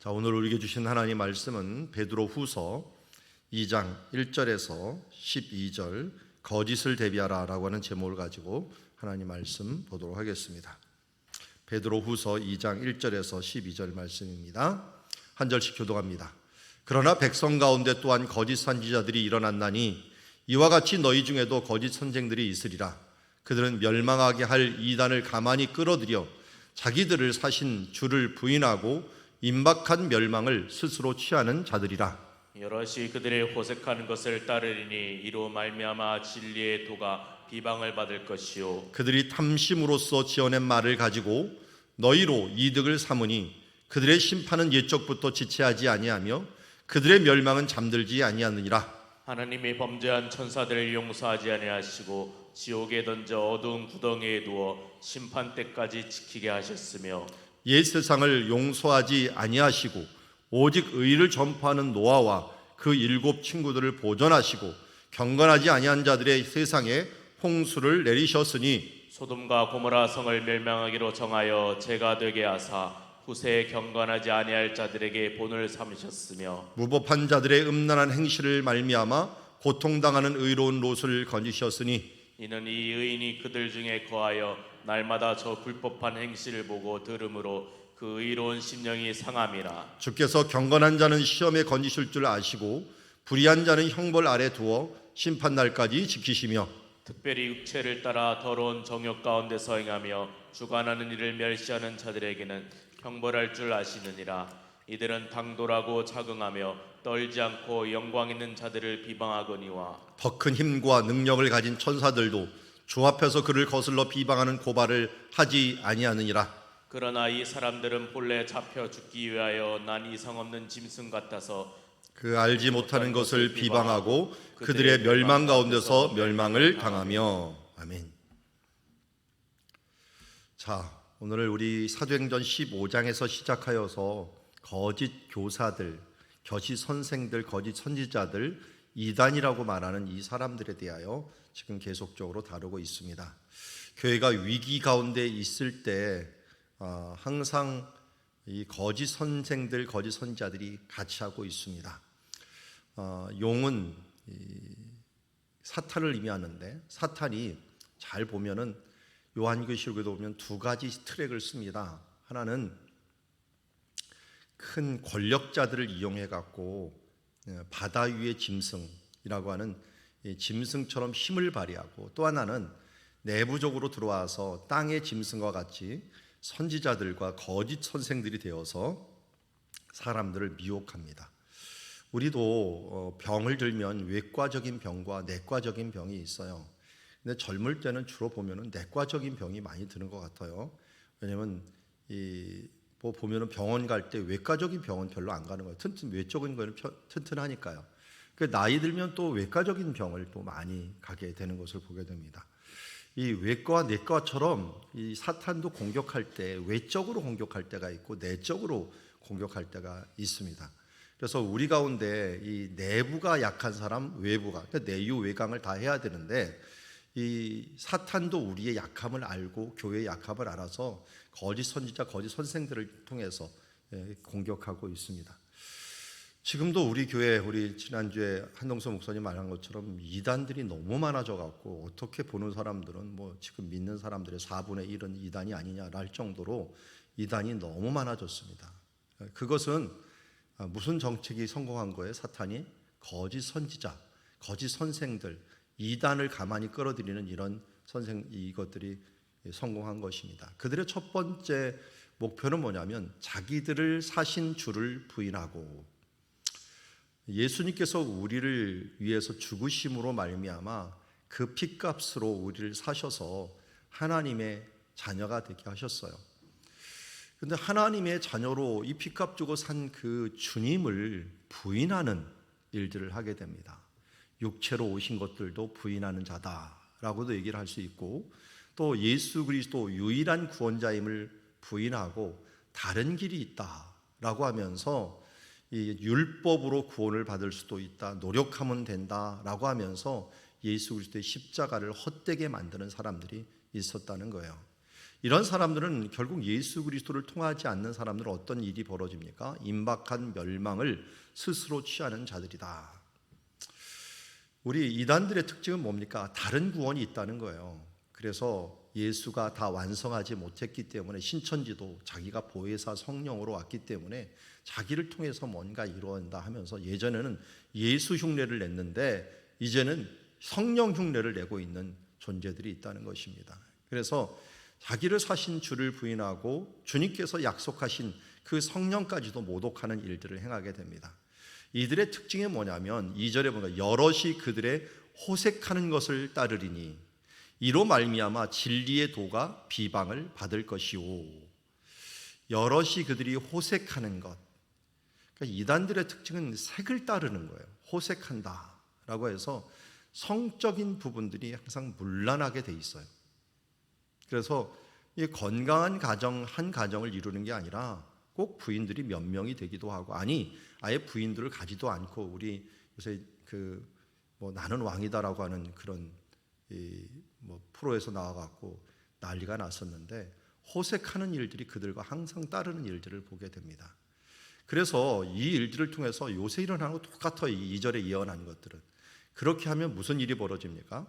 자, 오늘 우리에게 주신 하나님 말씀은 베드로후서 2장 1절에서 12절 거짓을 대비하라라고 하는 제목을 가지고 하나님 말씀 보도록 하겠습니다. 베드로후서 2장 1절에서 12절 말씀입니다. 한 절씩 교독합니다. 그러나 백성 가운데 또한 거짓 선지자들이 일어났나니 이와 같이 너희 중에도 거짓 선생들이 있으리라. 그들은 멸망하게 할 이단을 가만히 끌어들여 자기들을 사신 주를 부인하고 임박한 멸망을 스스로 취하는 자들이라. 여럿이 그들의 호색하는 것을 따르리니 이로 말미암아 진리의 도가 비방을 받을 것이요 그들이 탐심으로써 지어낸 말을 가지고 너희로 이득을 삼으니 그들의 심판은 옛적부터 지체하지 아니하며 그들의 멸망은 잠들지 아니하느니라. 하나님이 범죄한 천사들을 용서하지 아니하시고 지옥에 던져 어두운 구덩이에 두어 심판 때까지 지키게 하셨으며 옛 세상을 용서하지 아니하시고 오직 의를 전파하는 노아와 그 7 친구들을 보존하시고 경건하지 아니한 자들의 세상에 홍수를 내리셨으니 소돔과 고모라 성을 멸망하기로 정하여 죄가 되게 하사 후세에 경건하지 아니할 자들에게 본을 삼으셨으며 무법한 자들의 음란한 행실을 말미암아 고통당하는 의로운 롯을 건지셨으니 이는 이 의인이 그들 중에 거하여 날마다 저 불법한 행실을 보고 들음으로 그 의로운 심령이 상함이라. 주께서 경건한 자는 시험에 건지실 줄 아시고 불의한 자는 형벌 아래 두어 심판날까지 지키시며 특별히 육체를 따라 더러운 정욕 가운데서 행하며 주관하는 일을 멸시하는 자들에게는 형벌할 줄 아시느니라. 이들은 당돌하고 자긍하며 떨지 않고 영광 있는 자들을 비방하거니와 더 큰 힘과 능력을 가진 천사들도 주 앞에서 그를 거슬러 비방하는 고발을 하지 아니하느니라. 그러나 이 사람들은 본래 잡혀 죽기 위하여 난 이상 없는 짐승 같아서 그 알지 못하는 것을 비방하고 그들의 멸망 가운데서 멸망을 당하며. 아멘. 자, 오늘 우리 사도행전 15장에서 시작하여서 거짓 교사들, 거짓 선생들, 거짓 선지자들, 이단이라고 말하는 이 사람들에 대하여 지금 계속적으로 다루고 있습니다. 교회가 위기 가운데 있을 때 항상 이 거짓 선생들, 거짓 선지자들이 같이 하고 있습니다. 용은 사탄을 의미하는데 사탄이 잘 보면은 요한계시록에도 보면 두 가지 트랙을 씁니다. 하나는 큰 권력자들을 이용해 갖고 바다 위의 짐승이라고 하는 짐승처럼 힘을 발휘하고, 또 하나는 내부적으로 들어와서 땅의 짐승과 같이 선지자들과 거짓 선생들이 되어서 사람들을 미혹합니다. 우리도 병을 들면 외과적인 병과 내과적인 병이 있어요. 근데 젊을 때는 주로 보면은 내과적인 병이 많이 드는 것 같아요. 왜냐면 뭐 보면은 병원 갈 때 외과적인 병원 별로 안 가는 거예요. 외적인 거는 튼튼하니까요. 그 나이 들면 또 외과적인 병을 또 많이 가게 되는 것을 보게 됩니다. 이 외과와 내과처럼 이 사탄도 공격할 때 외적으로 공격할 때가 있고 내적으로 공격할 때가 있습니다. 그래서 우리 가운데 이 내부가 약한 사람, 외부가, 그러니까 내유 외강을 다 해야 되는데 이 사탄도 우리의 약함을 알고 교회의 약함을 알아서 거짓 선지자, 거짓 선생들을 통해서 공격하고 있습니다. 지금도 우리 교회, 우리 지난주에 한동서 목사님 말한 것처럼 이단들이 너무 많아져 갖고 어떻게 보는 사람들은 뭐 지금 믿는 사람들의 4분의 1은 이단이 아니냐라 할 정도로 이단이 너무 많아졌습니다. 그것은 무슨 정책이 성공한 거예요? 사탄이 거짓 선지자, 거짓 선생들, 이단을 가만히 끌어들이는 이런 이것들이 성공한 것입니다. 그들의 첫 번째 목표는 뭐냐면 자기들을 사신 주를 부인하고, 예수님께서 우리를 위해서 죽으심으로 말미암아 그 핏값으로 우리를 사셔서 하나님의 자녀가 되게 하셨어요. 그런데 하나님의 자녀로 이 핏값 주고 산 그 주님을 부인하는 일들을 하게 됩니다. 육체로 오신 것들도 부인하는 자다라고도 얘기를 할 수 있고, 또 예수 그리스도 유일한 구원자임을 부인하고 다른 길이 있다라고 하면서 이 율법으로 구원을 받을 수도 있다, 노력하면 된다라고 하면서 예수 그리스도의 십자가를 헛되게 만드는 사람들이 있었다는 거예요. 이런 사람들은 결국 예수 그리스도를 통하지 않는 사람들은 어떤 일이 벌어집니까? 임박한 멸망을 스스로 취하는 자들이다. 우리 이단들의 특징은 뭡니까? 다른 구원이 있다는 거예요. 그래서 예수가 다 완성하지 못했기 때문에 신천지도 자기가 보혜사 성령으로 왔기 때문에 자기를 통해서 뭔가 이루어낸다 하면서 예전에는 예수 흉내를 냈는데 이제는 성령 흉내를 내고 있는 존재들이 있다는 것입니다. 그래서 자기를 사신 주를 부인하고 주님께서 약속하신 그 성령까지도 모독하는 일들을 행하게 됩니다. 이들의 특징이 뭐냐면 2절에 보니까 여럿이 그들의 호색하는 것을 따르리니 이로 말미암아 진리의 도가 비방을 받을 것이오. 여럿이 그들이 호색하는 것. 그러니까 이단들의 특징은 색을 따르는 거예요. 호색한다라고 해서 성적인 부분들이 항상 문란하게 돼 있어요. 그래서 이 건강한 가정 한 가정을 이루는 게 아니라 꼭 부인들이 몇 명이 되기도 하고, 아니 아예 부인들을 가지도 않고, 우리 요새 나는 왕이다라고 하는 그런 프로에서 나와갖고 난리가 났었는데 호색하는 일들이 그들과 항상 따르는 일들을 보게 됩니다. 그래서 이 일들을 통해서 요새 일어나는 거 똑같아요. 이 2절에 예언한 것들은. 그렇게 하면 무슨 일이 벌어집니까?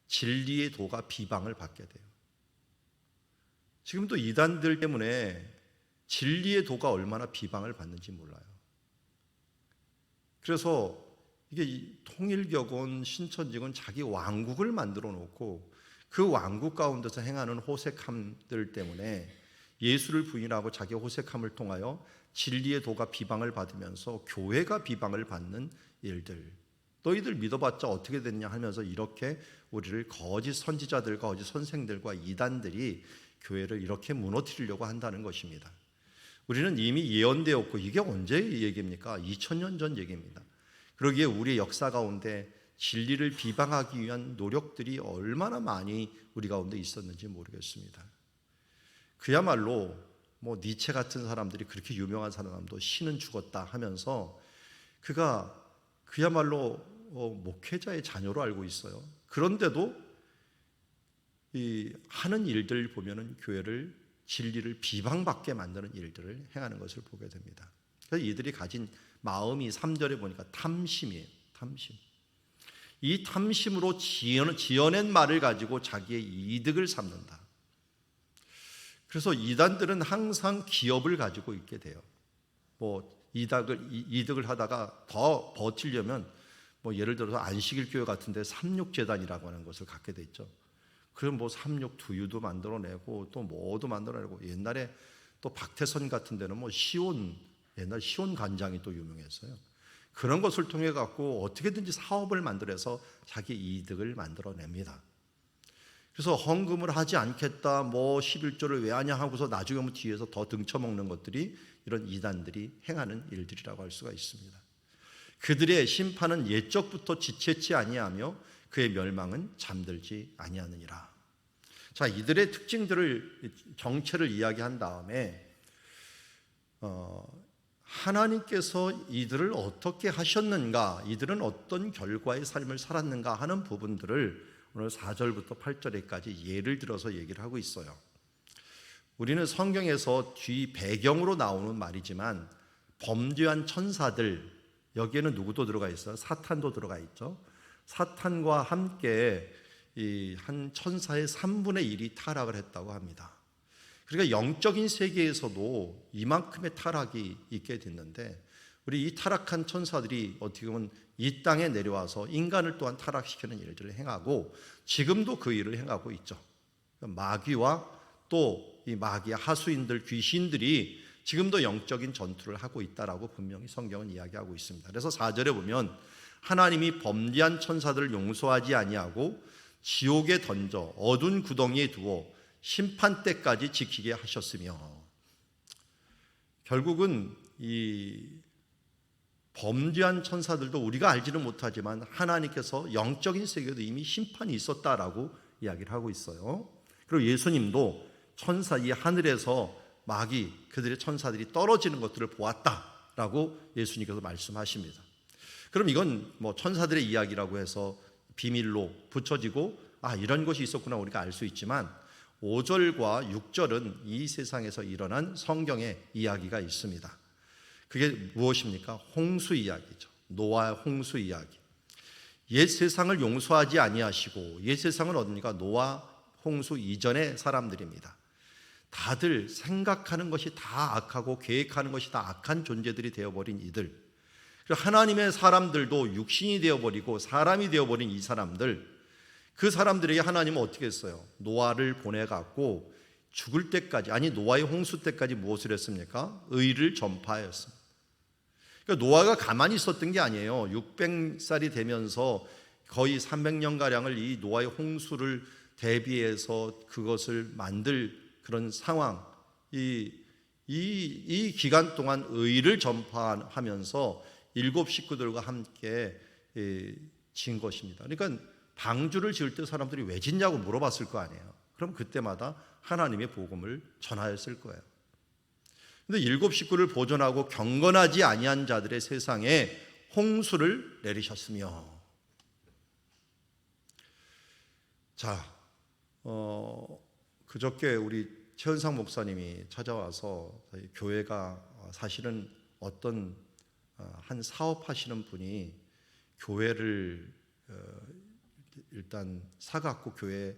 진리의 도가 비방을 받게 돼요. 지금도 이단들 때문에 진리의 도가 얼마나 비방을 받는지 몰라요. 그래서 이게 통일교건, 신천지건 자기 왕국을 만들어 놓고 그 왕국 가운데서 행하는 호색함들 때문에 예수를 부인하고 자기 호색함을 통하여 진리의 도가 비방을 받으면서 교회가 비방을 받는 일들, 너희들 믿어봤자 어떻게 됐냐 하면서 이렇게 우리를 거짓 선지자들과 거짓 선생들과 이단들이 교회를 이렇게 무너뜨리려고 한다는 것입니다. 우리는 이미 예언되었고, 이게 언제 얘기입니까? 2000년 전 얘기입니다. 그러기에 우리의 역사 가운데 진리를 비방하기 위한 노력들이 얼마나 많이 우리 가운데 있었는지 모르겠습니다. 그야말로 니체 같은 사람들이, 그렇게 유명한 사람도 신은 죽었다 하면서 그가 그야말로 목회자의 자녀로 알고 있어요. 그런데도 이 하는 일들 보면은 교회를, 진리를 비방받게 만드는 일들을 행하는 것을 보게 됩니다. 그래서 이들이 가진 마음이 3절에 보니까 탐심이에요. 탐심. 이 탐심으로 지어낸 말을 가지고 자기의 이득을 삼는다. 그래서 이단들은 항상 기업을 가지고 있게 돼요. 이득을 하다가 더 버티려면 예를 들어서 안식일 교회 같은데 삼육재단이라고 하는 것을 갖게 돼 있죠. 그럼 삼육 두유도 만들어내고 또 뭐도 만들어내고, 옛날에 또 박태선 같은 데는 옛날 시온 간장이 또 유명했어요. 그런 것을 통해 갖고 어떻게든지 사업을 만들어서 자기 이득을 만들어냅니다. 그래서 헌금을 하지 않겠다, 11조를 왜 하냐 하고서 나중에 뒤에서 더 등쳐먹는 것들이 이런 이단들이 행하는 일들이라고 할 수가 있습니다. 그들의 심판은 옛적부터 지체치 아니하며 그의 멸망은 잠들지 아니하느니라. 자, 이들의 특징들을, 정체를 이야기한 다음에 하나님께서 이들을 어떻게 하셨는가, 이들은 어떤 결과의 삶을 살았는가 하는 부분들을 오늘 4절부터 8절에까지 예를 들어서 얘기를 하고 있어요. 우리는 성경에서 뒤 배경으로 나오는 말이지만 범죄한 천사들, 여기에는 누구도 들어가 있어요? 사탄도 들어가 있죠. 사탄과 함께 이 한 천사의 3분의 1이 타락을 했다고 합니다. 그러니까 영적인 세계에서도 이만큼의 타락이 있게 됐는데, 우리 이 타락한 천사들이 어떻게 보면 이 땅에 내려와서 인간을 또한 타락시키는 일들을 행하고 지금도 그 일을 행하고 있죠. 마귀와 또 이 마귀의 하수인들, 귀신들이 지금도 영적인 전투를 하고 있다라고 분명히 성경은 이야기하고 있습니다. 그래서 4절에 보면 하나님이 범죄한 천사들을 용서하지 아니하고 지옥에 던져 어두운 구덩이에 두어 심판 때까지 지키게 하셨으며, 결국은 이 범죄한 천사들도 우리가 알지는 못하지만 하나님께서 영적인 세계에도 이미 심판이 있었다라고 이야기를 하고 있어요. 그리고 예수님도 천사, 이 하늘에서 마귀, 그들의 천사들이 떨어지는 것들을 보았다라고 예수님께서 말씀하십니다. 그럼 이건 천사들의 이야기라고 해서 비밀로 붙여지고 이런 것이 있었구나 우리가 알 수 있지만, 5절과 6절은 이 세상에서 일어난 성경의 이야기가 있습니다. 그게 무엇입니까? 홍수 이야기죠. 노아의 홍수 이야기. 옛 세상을 용서하지 아니하시고, 옛 세상은 어딥니까? 노아 홍수 이전의 사람들입니다. 다들 생각하는 것이 다 악하고 계획하는 것이 다 악한 존재들이 되어버린 이들, 그리고 하나님의 사람들도 육신이 되어버리고 사람이 되어버린 이 사람들, 그 사람들에게 하나님은 어떻게 했어요? 노아를 보내갖고 죽을 때까지, 아니 노아의 홍수 때까지 무엇을 했습니까? 의를 전파하였습니다. 그러니까 노아가 가만히 있었던 게 아니에요. 600살이 되면서 거의 300년가량을 이 노아의 홍수를 대비해서 그것을 만들 그런 상황, 이 기간 동안 의를 전파하면서 7 식구들과 함께 지은 것입니다. 그러니까 방주를 지을 때 사람들이 왜 짓냐고 물어봤을 거 아니에요. 그럼 그때마다 하나님의 복음을 전하였을 거예요. 그런데 7 식구를 보존하고 경건하지 아니한 자들의 세상에 홍수를 내리셨으며, 자, 그저께 우리 최은상 목사님이 찾아와서 교회가 사실은 어떤 한 사업하시는 분이 교회를 일단 사갖고 교회에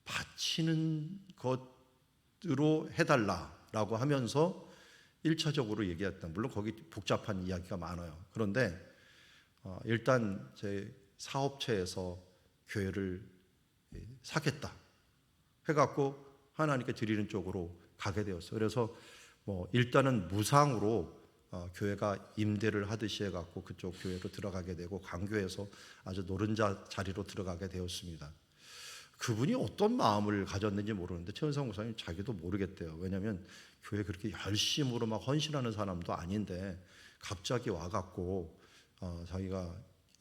바치는 것으로 해달라라고 하면서 1차적으로 얘기했다. 물론 거기 복잡한 이야기가 많아요. 그런데 일단 제 사업체에서 교회를 사겠다 해갖고 하나님께 드리는 쪽으로 가게 되었어요. 그래서 일단은 무상으로 교회가 임대를 하듯이 해갖고 그쪽 교회로 들어가게 되고 강교에서 아주 노른자 자리로 들어가게 되었습니다. 그분이 어떤 마음을 가졌는지 모르는데 최은상 목사님 자기도 모르겠대요. 왜냐하면 교회 그렇게 열심으로 막 헌신하는 사람도 아닌데 갑자기 와갖고 자기가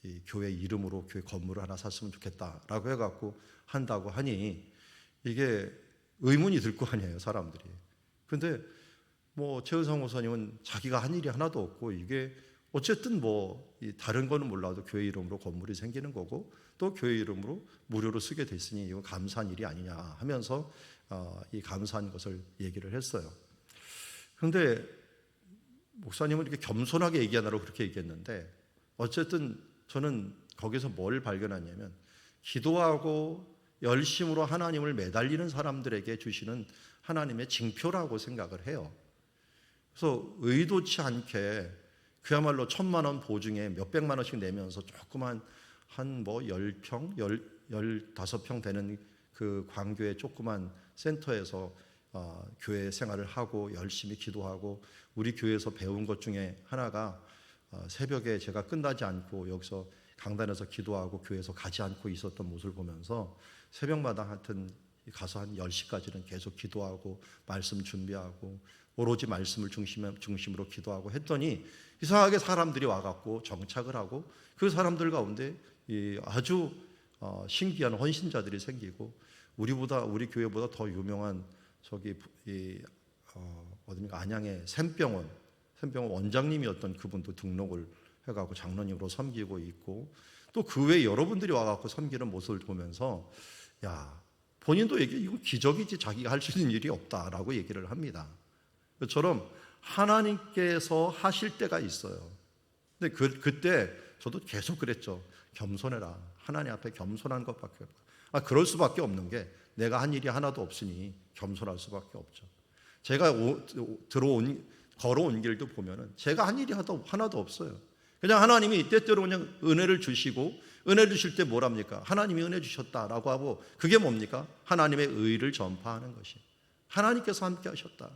이 교회 이름으로 교회 건물을 하나 샀으면 좋겠다라고 해갖고 한다고 하니 이게 의문이 들 거 아니에요, 사람들이. 근데 최은상 목사님은 자기가 한 일이 하나도 없고, 이게 어쨌든 다른 거는 몰라도 교회 이름으로 건물이 생기는 거고 또 교회 이름으로 무료로 쓰게 됐으니 이거 감사한 일이 아니냐 하면서 이 감사한 것을 얘기를 했어요. 그런데 목사님은 이렇게 겸손하게 얘기하느라고 그렇게 얘기했는데, 어쨌든 저는 거기서 뭘 발견하냐면 기도하고 열심으로 하나님을 매달리는 사람들에게 주시는 하나님의 징표라고 생각을 해요. 그래서 의도치 않게 그야말로 1,000만 원 보증에 몇백만 원씩 내면서 조그만 한 10평, 15평 되는 그 광교의 조그만 센터에서 교회 생활을 하고 열심히 기도하고, 우리 교회에서 배운 것 중에 하나가 새벽에 제가 끝나지 않고 여기서 강단에서 기도하고 교회에서 가지 않고 있었던 모습을 보면서 새벽마다 하여튼 가서 한 10시까지는 계속 기도하고 말씀 준비하고 오로지 말씀을 중심으로 기도하고 했더니 이상하게 사람들이 와갖고 정착을 하고 그 사람들 가운데 아주 신기한 헌신자들이 생기고, 우리 교회보다 더 유명한 어디입니까? 안양의 샘병원 원장님이었던 그분도 등록을 해갖고 장로님으로 섬기고 있고, 또 그 외에 여러분들이 와갖고 섬기는 모습을 보면서 본인도 이건 기적이지 자기가 할 수 있는 일이 없다라고 얘기를 합니다. 그처럼 하나님께서 하실 때가 있어요. 근데 그때 저도 계속 그랬죠. 겸손해라. 하나님 앞에 겸손한 것밖에 없다. 그럴 수밖에 없는 게 내가 한 일이 하나도 없으니 겸손할 수밖에 없죠. 제가 걸어온 길도 보면은 제가 한 일이 하나도 없어요. 그냥 하나님이 때때로 그냥 은혜를 주시고, 은혜 주실 때 뭐랍니까? 하나님이 은혜 주셨다라고 하고, 그게 뭡니까? 하나님의 의를 전파하는 것이. 하나님께서 함께 하셨다.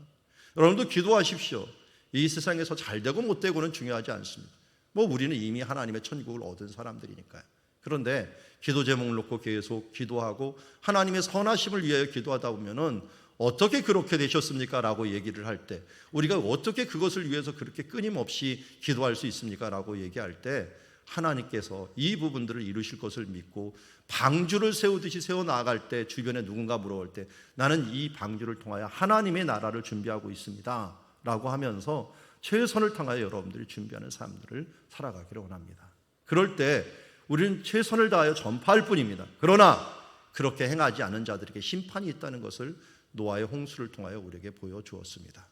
여러분도 기도하십시오. 이 세상에서 잘되고 못되고는 중요하지 않습니다. 우리는 이미 하나님의 천국을 얻은 사람들이니까요. 그런데 기도 제목을 놓고 계속 기도하고 하나님의 선하심을 위하여 기도하다 보면은 어떻게 그렇게 되셨습니까? 라고 얘기를 할 때, 우리가 어떻게 그것을 위해서 그렇게 끊임없이 기도할 수 있습니까? 라고 얘기할 때 하나님께서 이 부분들을 이루실 것을 믿고 방주를 세우듯이 세워나갈 때, 주변에 누군가 물어볼 때 나는 이 방주를 통하여 하나님의 나라를 준비하고 있습니다 라고 하면서 최선을 다하여 여러분들이 준비하는 삶들을 살아가기를 원합니다. 그럴 때 우리는 최선을 다하여 전파할 뿐입니다. 그러나 그렇게 행하지 않은 자들에게 심판이 있다는 것을 노아의 홍수를 통하여 우리에게 보여주었습니다.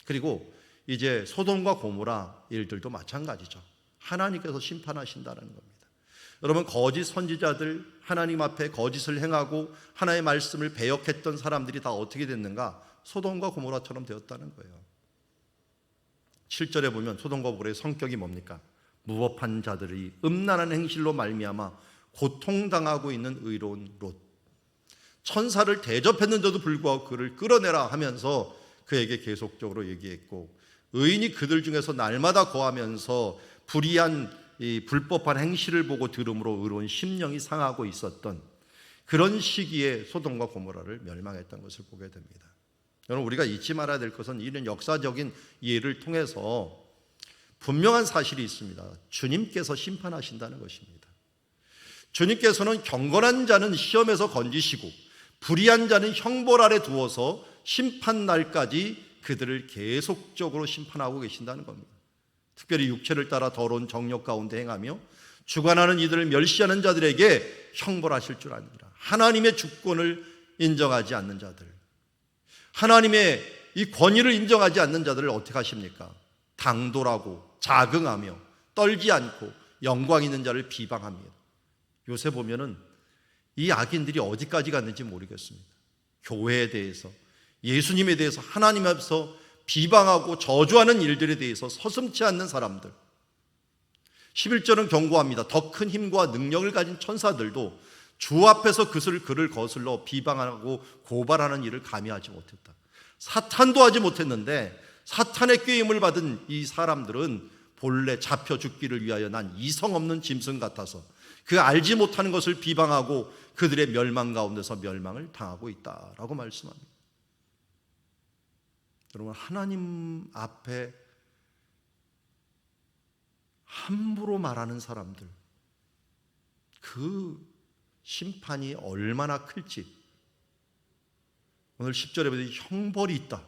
그리고 이제 소돔과 고모라 일들도 마찬가지죠. 하나님께서 심판하신다는 겁니다. 여러분, 거짓 선지자들, 하나님 앞에 거짓을 행하고 하나님의 말씀을 배역했던 사람들이 다 어떻게 됐는가? 소돔과 고모라처럼 되었다는 거예요. 7절에 보면 소돔과 고모라의 성격이 뭡니까? 무법한 자들이 음란한 행실로 말미암아 고통당하고 있는 의로운 롯. 천사를 대접했는데도 불구하고 그를 끌어내라 하면서 그에게 계속적으로 얘기했고, 의인이 그들 중에서 날마다 거하면서 불의한 이 불법한 행실을 보고 들음으로 의로운 심령이 상하고 있었던 그런 시기에 소돔과 고모라를 멸망했던 것을 보게 됩니다. 여러분, 우리가 잊지 말아야 될 것은 이런 역사적인 예를 통해서 분명한 사실이 있습니다. 주님께서 심판하신다는 것입니다. 주님께서는 경건한 자는 시험에서 건지시고 불의한 자는 형벌 아래 두어서 심판 날까지 그들을 계속적으로 심판하고 계신다는 겁니다. 특별히 육체를 따라 더러운 정욕 가운데 행하며 주관하는 이들을 멸시하는 자들에게 형벌하실 줄 아니라, 하나님의 주권을 인정하지 않는 자들, 하나님의 이 권위를 인정하지 않는 자들을 어떻게 하십니까? 당돌하고 자긍하며 떨지 않고 영광 있는 자를 비방합니다. 요새 보면은 이 악인들이 어디까지 갔는지 모르겠습니다. 교회에 대해서, 예수님에 대해서, 하나님 앞에서 비방하고 저주하는 일들에 대해서 서슴지 않는 사람들. 11절은 경고합니다. 더 큰 힘과 능력을 가진 천사들도 주 앞에서 그를 거슬러 비방하고 고발하는 일을 감히 하지 못했다. 사탄도 하지 못했는데 사탄의 꾀임을 받은 이 사람들은 본래 잡혀 죽기를 위하여 난 이성 없는 짐승 같아서 그 알지 못하는 것을 비방하고 그들의 멸망 가운데서 멸망을 당하고 있다라고 말씀합니다. 여러분, 하나님 앞에 함부로 말하는 사람들, 그 심판이 얼마나 클지 오늘 10절에 보면 형벌이 있다,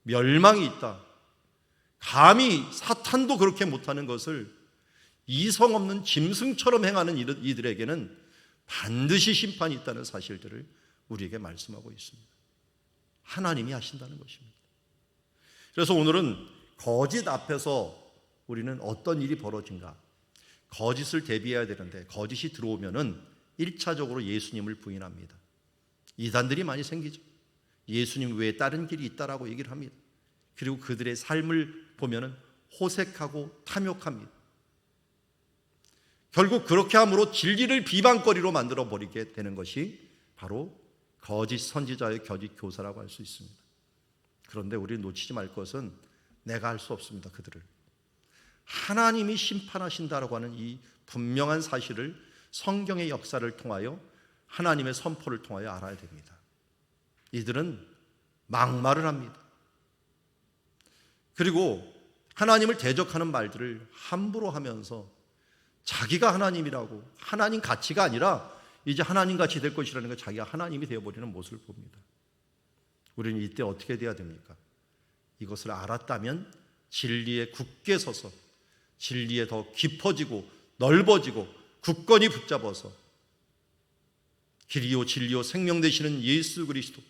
멸망이 있다. 감히 사탄도 그렇게 못하는 것을 이성 없는 짐승처럼 행하는 이들에게는 반드시 심판이 있다는 사실들을 우리에게 말씀하고 있습니다. 하나님이 하신다는 것입니다. 그래서 오늘은 거짓 앞에서 우리는 어떤 일이 벌어진가, 거짓을 대비해야 되는데 거짓이 들어오면은 1차적으로 예수님을 부인합니다. 이단들이 많이 생기죠. 예수님 외에 다른 길이 있다라고 얘기를 합니다. 그리고 그들의 삶을 보면은 호색하고 탐욕합니다. 결국 그렇게 함으로 진리를 비방거리로 만들어 버리게 되는 것이 바로 거짓 선지자의 거짓 교사라고 할 수 있습니다. 그런데 우리는 놓치지 말 것은 내가 할 수 없습니다. 그들을 하나님이 심판하신다라고 하는 이 분명한 사실을 성경의 역사를 통하여, 하나님의 선포를 통하여 알아야 됩니다. 이들은 막말을 합니다. 그리고 하나님을 대적하는 말들을 함부로 하면서 자기가 하나님이라고, 하나님 가치가 아니라 이제 하나님 같이 될 것이라는 걸 자기가 하나님이 되어버리는 모습을 봅니다. 우리는 이때 어떻게 돼야 됩니까? 이것을 알았다면 진리에 굳게 서서 진리에 더 깊어지고 넓어지고 굳건히 붙잡아서 길이요 진리요 생명 되시는 예수 그리스도,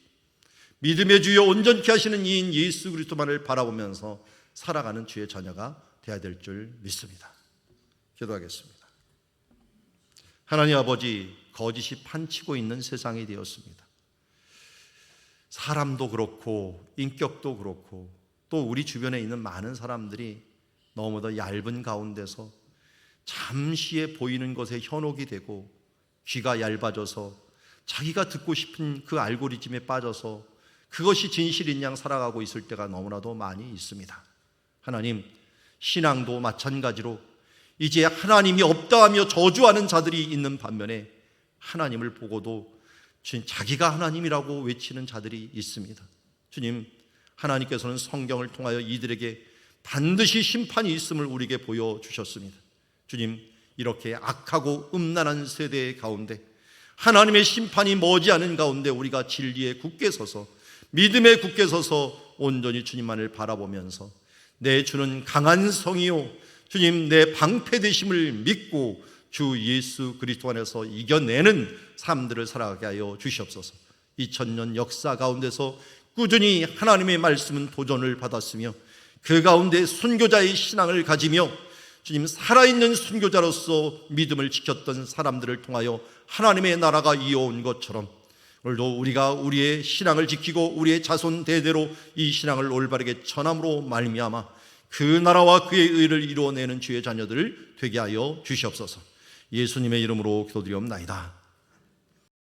믿음의 주여 온전케 하시는 이인 예수 그리스도만을 바라보면서 살아가는 주의 자녀가 되어야 될 줄 믿습니다. 기도하겠습니다. 하나님 아버지, 거짓이 판치고 있는 세상이 되었습니다. 사람도 그렇고 인격도 그렇고 또 우리 주변에 있는 많은 사람들이 너무도 얇은 가운데서 잠시에 보이는 것에 현혹이 되고 귀가 얇아져서 자기가 듣고 싶은 그 알고리즘에 빠져서 그것이 진실인 양 살아가고 있을 때가 너무나도 많이 있습니다. 하나님, 신앙도 마찬가지로 이제 하나님이 없다 하며 저주하는 자들이 있는 반면에 하나님을 보고도 자기가 하나님이라고 외치는 자들이 있습니다. 주님, 하나님께서는 성경을 통하여 이들에게 반드시 심판이 있음을 우리에게 보여주셨습니다. 주님, 이렇게 악하고 음란한 세대 가운데 하나님의 심판이 머지않은 가운데 우리가 진리에 굳게 서서, 믿음에 굳게 서서 온전히 주님만을 바라보면서 내 주는 강한 성이요 주님 내 방패되심을 믿고 주 예수 그리스도 안에서 이겨내는 삶들을 살아가게 하여 주시옵소서. 2000년 역사 가운데서 꾸준히 하나님의 말씀은 도전을 받았으며 그 가운데 순교자의 신앙을 가지며 주님 살아있는 순교자로서 믿음을 지켰던 사람들을 통하여 하나님의 나라가 이어온 것처럼 오늘도 우리가 우리의 신앙을 지키고 우리의 자손 대대로 이 신앙을 올바르게 전함으로 말미암아 그 나라와 그의 의를 이루어내는 주의 자녀들 되게 하여 주시옵소서. 예수님의 이름으로 기도드리옵나이다.